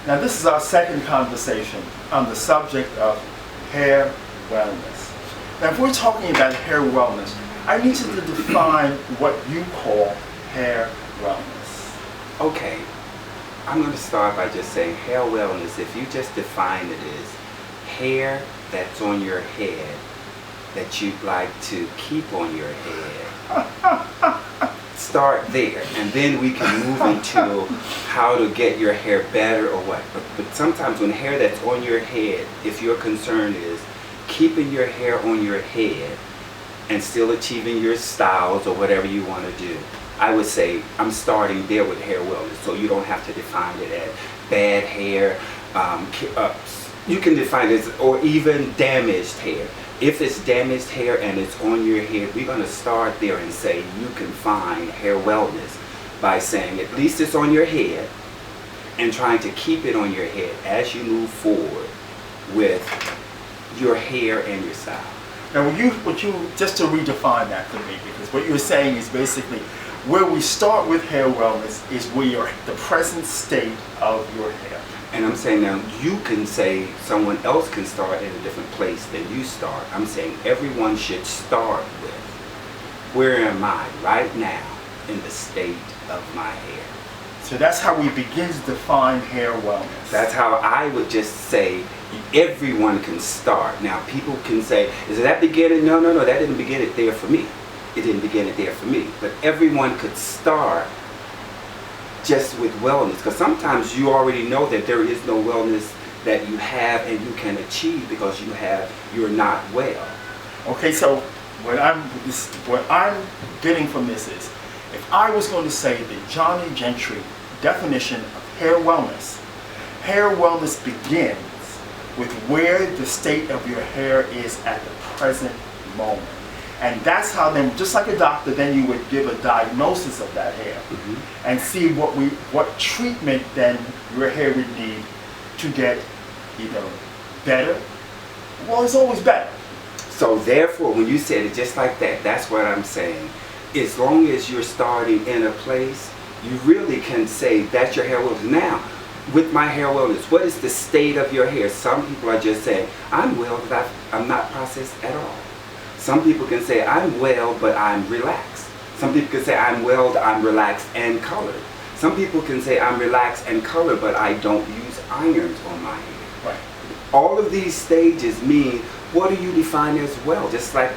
Now this is our second conversation on the subject of hair wellness. Now if we're talking about hair wellness, I need you to define what you call hair wellness. Okay, I'm going to start by just saying hair wellness, if you just define it as hair that's on your head that you'd like to keep on your head, start there, and then we can move into how to get your hair better or what. But sometimes when hair that's on your head, if your concern is keeping your hair on your head and still achieving your styles or whatever you want to do, I would say I'm starting there with hair wellness, so you don't have to define it as bad hair. You can define it as, or even damaged hair. If it's damaged hair and it's on your head, we're going to start there and say you can find hair wellness by saying at least it's on your head and trying to keep it on your head as you move forward with your hair and your style. Now would you just to redefine that for me, because what you're saying is basically where we start with hair wellness is where you're at the present state of your hair. And I'm saying now you can say someone else can start in a different place than you start. I'm saying everyone should start with where am I right now in the state of my hair. So that's how we begin to define hair wellness. That's how I would just say everyone can start. Now people can say, is it that beginning? No, that didn't begin it there for me. It didn't begin it there for me. But everyone could start just with wellness, because sometimes you already know that there is no wellness that you have and you can achieve because you're not well. Okay, so what I'm getting from this is, if I was going to say the Johnny Gentry definition of hair wellness begins with where the state of your hair is at the present moment. And that's how then, just like a doctor, then you would give a diagnosis of that hair and see what treatment then your hair would need to get either better. Well, it's always better. So therefore, when you said it just like that, that's what I'm saying. As long as you're starting in a place, you really can say that's your hair wellness. Now, with my hair wellness, what is the state of your hair? Some people are just saying, I'm well, but I'm not processed at all. Some people can say, I'm well, but I'm relaxed. Some people can say, I'm well, I'm relaxed and colored. Some people can say, I'm relaxed and colored, but I don't use irons on my hair. Right. All of these stages mean, what do you define as well? Just like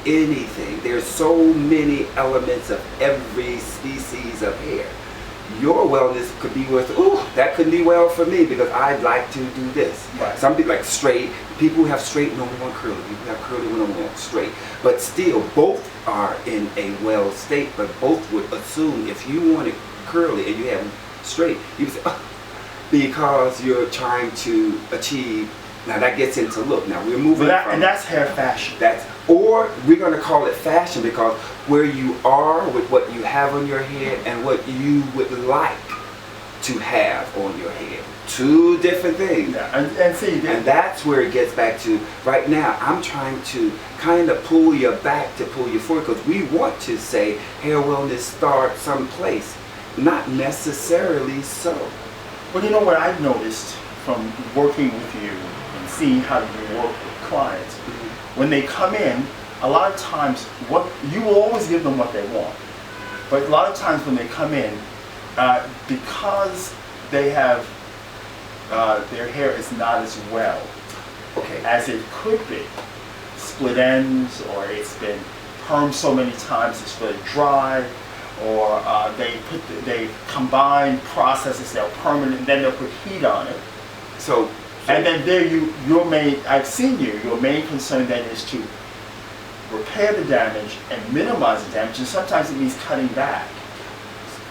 anything, there's so many elements of every species of hair. Your wellness could be with, ooh, that couldn't be well for me because I'd like to do this. Right. Some people like straight, people who have straight normally want curly, people who have curly normally want straight. But still, both are in a well state, but both would assume if you wanted curly and you have straight, you would say, oh, because you're trying to achieve. Now that gets into look. Now we're moving from, and that's hair fashion. Or we're going to call it fashion because where you are with what you have on your head and what you would like to have on your head. Two different things. Yeah, and that's where it gets back to right now. I'm trying to kind of pull you back to pull you forward because we want to say hair wellness start someplace. Not necessarily so. Well, you know what I've noticed from working with you and seeing how you work with clients, when they come in, a lot of times what you will always give them what they want, but a lot of times when they come in, because they have their hair is not as well as it could be, split ends, or it's been permed so many times it's really dry, or they combine processes, they'll permanent, and then they'll put heat on it. So and then there I've seen your main concern then is to repair the damage and minimize the damage, and sometimes it means cutting back.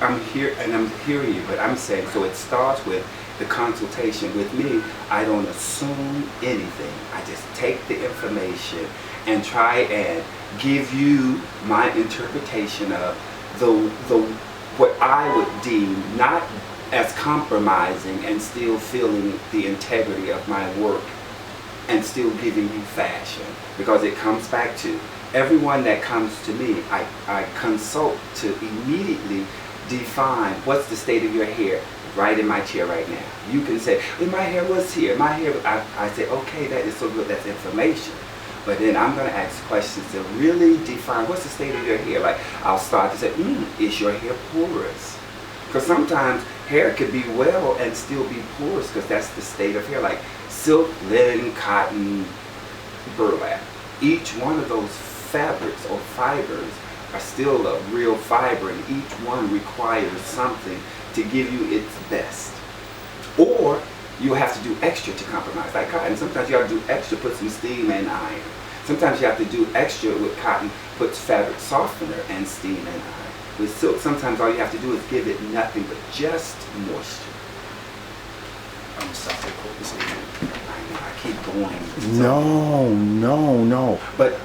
I'm hearing you, but I'm saying, so it starts with the consultation. With me, I don't assume anything. I just take the information and try and give you my interpretation of what I would deem not as compromising and still feeling the integrity of my work and still giving you fashion, because it comes back to everyone that comes to me, I consult to immediately define what's the state of your hair right in my chair right now. You can say, well, my hair was here, my hair, I say, okay, that is so good, that's information. But then I'm going to ask questions to really define what's the state of your hair. Like, I'll start to say, is your hair porous? Because sometimes hair could be well and still be porous because that's the state of hair. Like silk, linen, cotton, burlap. Each one of those fabrics or fibers are still a real fiber, and each one requires something to give you its best. Or you have to do extra to compromise. Like cotton, sometimes you have to do extra, put some steam and iron. Sometimes you have to do extra with cotton, put fabric softener and steam and iron. With silk, sometimes all you have to do is give it nothing but just moisture. I'm gonna stop recording this. I know, I keep going. No. But